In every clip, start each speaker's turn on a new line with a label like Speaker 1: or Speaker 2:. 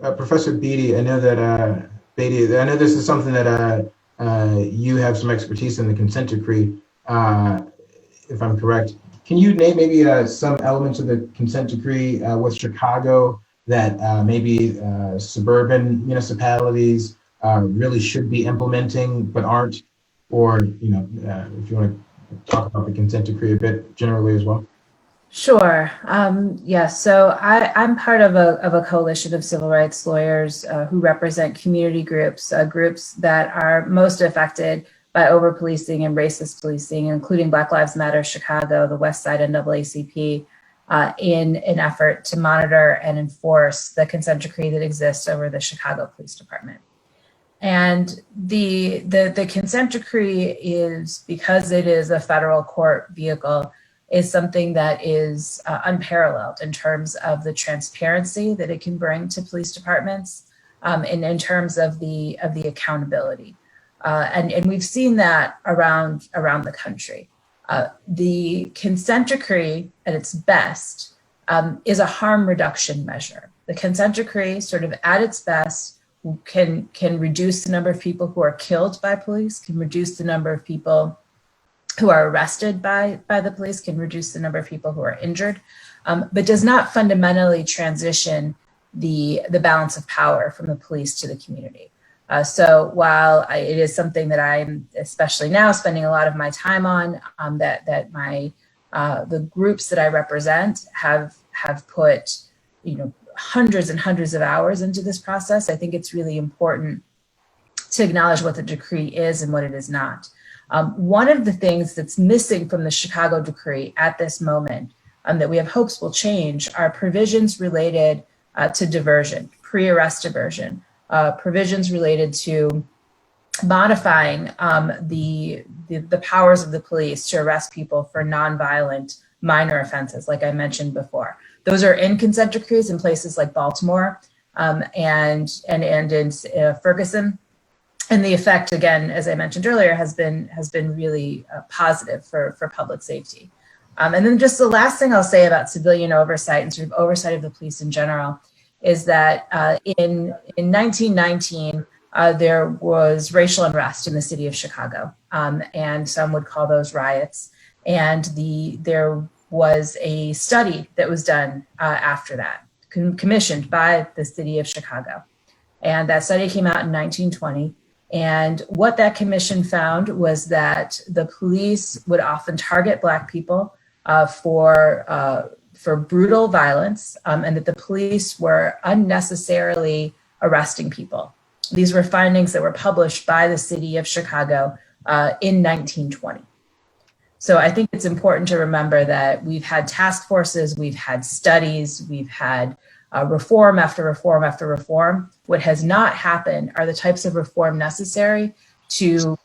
Speaker 1: Professor Beatty, I know that I know this is something that you have some expertise in the consent decree, if I'm correct. Can you name maybe some elements of the consent decree with Chicago that maybe suburban municipalities really should be implementing but aren't? Or, if you want to talk about the consent decree a bit generally as well.
Speaker 2: Sure. Yes. So I'm part of a coalition of civil rights lawyers who represent community groups, groups that are most affected by over-policing and racist policing, including Black Lives Matter Chicago, the West Side NAACP, in an effort to monitor and enforce the consent decree that exists over the Chicago Police Department. And the consent decree is, because it is a federal court vehicle, is something that is unparalleled in terms of the transparency that it can bring to police departments, and in terms of the accountability. And we've seen that around the country. The consent decree at its best is a harm reduction measure. The consent decree, sort of at its best, can reduce the number of people who are killed by police, can reduce the number of people who are arrested by the police, can reduce the number of people who are injured, but does not fundamentally transition the balance of power from the police to the community. So while it is something that I'm, especially now, spending a lot of my time on, that the groups that I represent have put, hundreds and hundreds of hours into this process, I think it's really important to acknowledge what the decree is and what it is not. One of the things that's missing from the Chicago decree at this moment, that we have hopes will change, are provisions related to diversion, pre-arrest diversion, provisions related to modifying the powers of the police to arrest people for nonviolent minor offenses, like I mentioned before. Those are in consent decrees in places like Baltimore and in Ferguson. And the effect, again, as I mentioned earlier, has been really positive for public safety. And then just the last thing I'll say about civilian oversight and sort of oversight of the police in general is that in 1919, there was racial unrest in the city of Chicago, and some would call those riots. And there was a study that was done after that, commissioned by the city of Chicago. And that study came out in 1920. And what that commission found was that the police would often target Black people for brutal violence, and that the police were unnecessarily arresting people. These were findings that were published by the city of Chicago in 1920. So I think it's important to remember that we've had task forces, we've had studies, we've had reform after reform after reform. What has not happened are the types of reform necessary to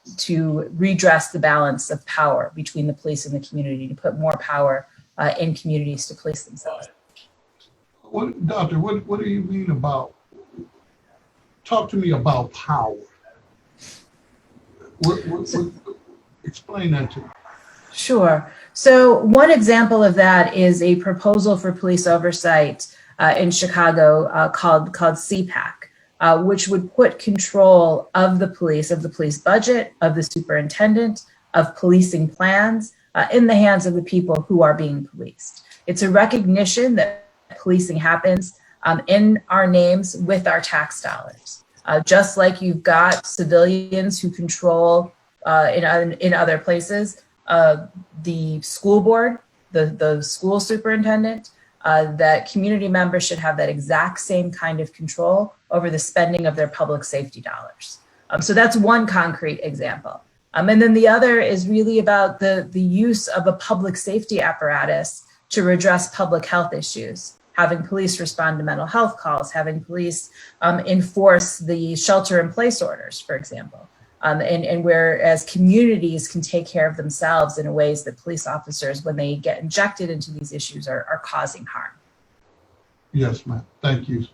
Speaker 2: redress the balance of power between the police and the community, to put more power in communities to police themselves.
Speaker 3: Doctor, what do you mean about, talk to me about power. Explain that to me.
Speaker 2: Sure. So one example of that is a proposal for police oversight in Chicago called CPAC, which would put control of the police budget, of the superintendent, of policing plans in the hands of the people who are being policed. It's a recognition that policing happens in our names with our tax dollars. Just like you've got civilians who control in other places, the school board, the school superintendent, that community members should have that exact same kind of control over the spending of their public safety dollars. So that's one concrete example. And then the other is really about the use of a public safety apparatus to redress public health issues, having police respond to mental health calls, having police enforce the shelter-in-place orders, for example. And whereas communities can take care of themselves in ways that police officers, when they get injected into these issues, are causing harm.
Speaker 3: Yes, ma'am. Thank you.